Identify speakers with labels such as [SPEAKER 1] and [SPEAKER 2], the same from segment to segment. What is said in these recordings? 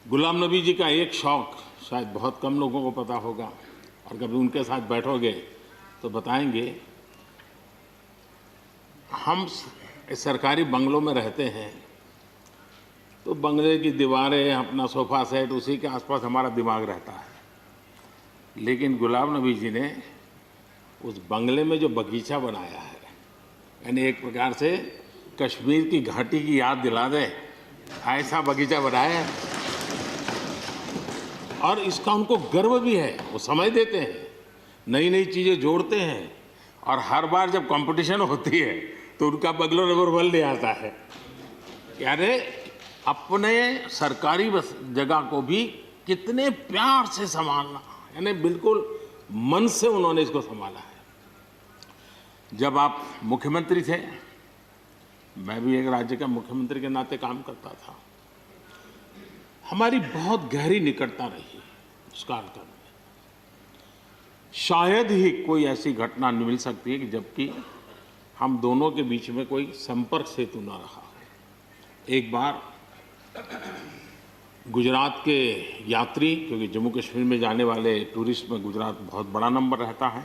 [SPEAKER 1] गुलाम नबी जी का एक शौक शायद बहुत कम लोगों को पता होगा, और कभी उनके साथ बैठोगे तो बताएंगे। हम सरकारी बंगलों में रहते हैं तो बंगले की दीवारें, अपना सोफा सेट, उसी के आसपास हमारा दिमाग रहता है। लेकिन गुलाम नबी जी ने उस बंगले में जो बगीचा बनाया है, यानी एक प्रकार से कश्मीर की घाटी की याद दिला दे ऐसा बगीचा बनाया है। और इसका उनको गर्व भी है, वो समय देते हैं, नई नई चीज़ें जोड़ते हैं, और हर बार जब कंपटीशन होती है तो उनका बगलो नंबर 1 ले आता है। यानी अपने सरकारी जगह को भी कितने प्यार से संभालना, यानी बिल्कुल मन से उन्होंने इसको संभाला है। जब आप मुख्यमंत्री थे, मैं भी एक राज्य का मुख्यमंत्री के नाते काम करता था, हमारी बहुत गहरी निकटता रही उस कालखंड में। शायद ही कोई ऐसी घटना मिल सकती है कि जबकि हम दोनों के बीच में कोई संपर्क सेतु न रहा हो। एक बार गुजरात के यात्री, क्योंकि जम्मू कश्मीर में जाने वाले टूरिस्ट में गुजरात बहुत बड़ा नंबर रहता है,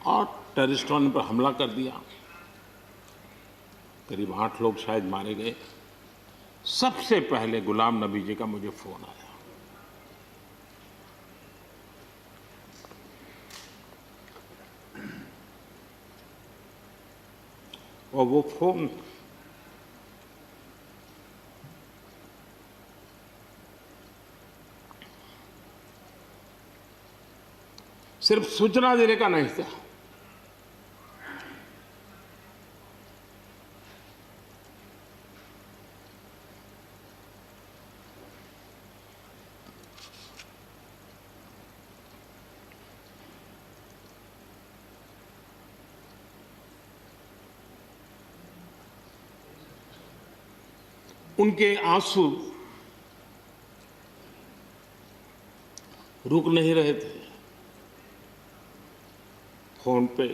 [SPEAKER 1] और टेररिस्टों ने पर हमला कर दिया, करीब 8 लोग शायद मारे गए। सबसे पहले गुलाम नबी जी का मुझे फोन आया, और वो फोन सिर्फ सूचना देने का नहीं था, उनके आंसू रुक नहीं रहे थे फोन पे।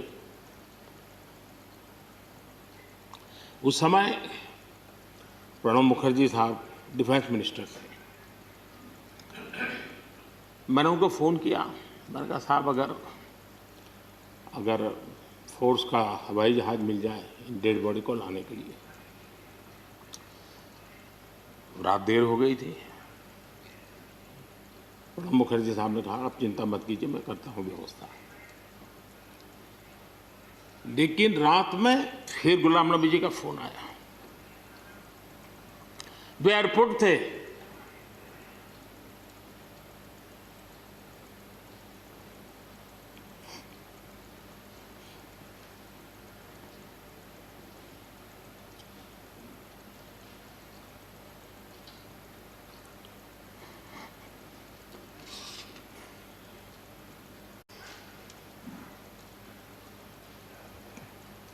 [SPEAKER 1] उस समय प्रणब मुखर्जी साहब डिफेंस मिनिस्टर थे। मैंने उनको फ़ोन किया, मैंने कहा साहब अगर फोर्स का हवाई जहाज़ मिल जाए डेड बॉडी को लाने के लिए। रात देर हो गई थी। प्रणब मुखर्जी साहब ने कहा आप चिंता मत कीजिए, मैं करता हूँ व्यवस्था। लेकिन रात में फिर गुलाम नबी जी का फोन आया। वे एयरपोर्ट थे,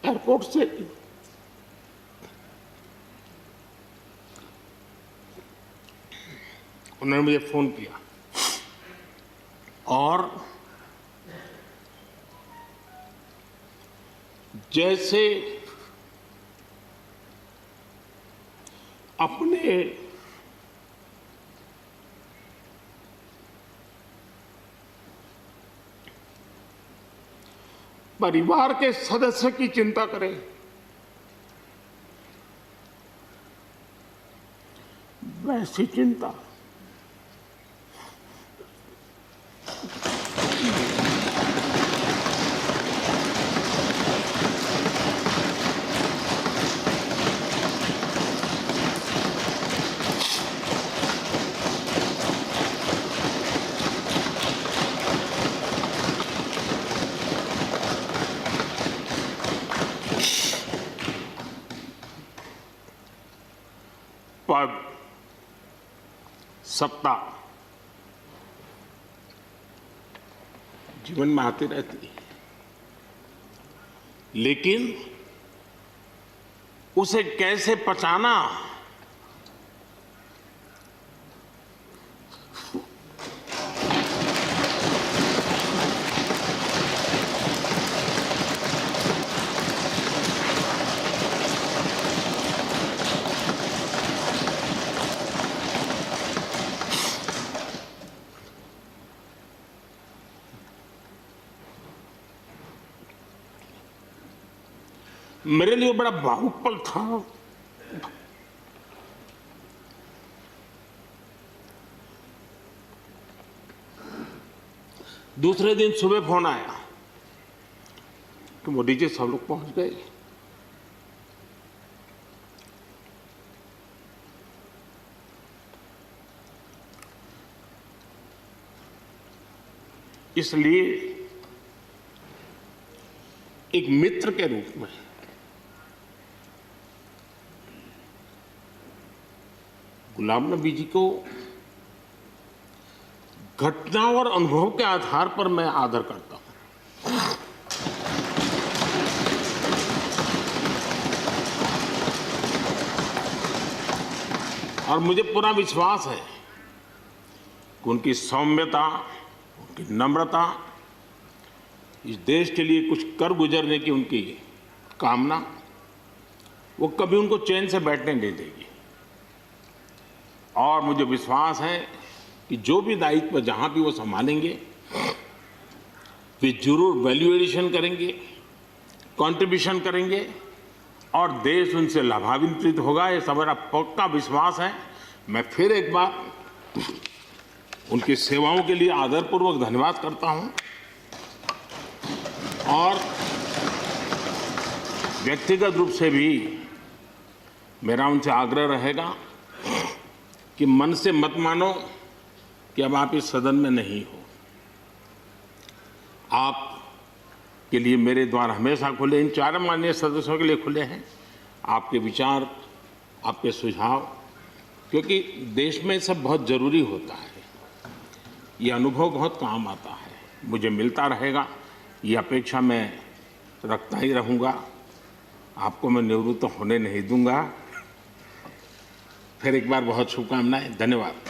[SPEAKER 1] एयरपोर्ट से उन्होंने मुझे फोन किया, और जैसे अपने परिवार के सदस्य की चिंता करें, वैसी चिंता पद, सत्ता जीवन में आती रहती है, लेकिन उसे कैसे पचाना, मेरे लिए बड़ा भावुक पल था। दूसरे दिन सुबह फोन आया कि मोदी जी सब लोग पहुंच गए। इसलिए एक मित्र के रूप में गुलाम नबी जी को घटना और अनुभव के आधार पर मैं आदर करता हूं। और मुझे पूरा विश्वास है कि उनकी सौम्यता, उनकी नम्रता, इस देश के लिए कुछ कर गुजरने की उनकी कामना, वो कभी उनको चैन से बैठने नहीं देगी। और मुझे विश्वास है कि जो भी दायित्व जहां भी वो संभालेंगे, वे जरूर वैल्यू एडिशन करेंगे, कंट्रीब्यूशन करेंगे और देश उनसे लाभान्वित होगा। ये सब मेरा पक्का विश्वास है। मैं फिर एक बार उनकी सेवाओं के लिए आदरपूर्वक धन्यवाद करता हूं और व्यक्तिगत रूप से भी मेरा उनसे आग्रह रहेगा कि मन से मत मानो कि अब आप इस सदन में नहीं हो। आप के लिए मेरे द्वार हमेशा खुले, इन चारों माननीय सदस्यों के लिए खुले हैं। आपके विचार, आपके सुझाव, क्योंकि देश में सब बहुत ज़रूरी होता है। ये अनुभव बहुत काम आता है, मुझे मिलता रहेगा, ये अपेक्षा मैं रखता ही रहूँगा। आपको मैं निवृत्त होने नहीं दूंगा। फिर एक बार बहुत शुभकामनाएं, धन्यवाद।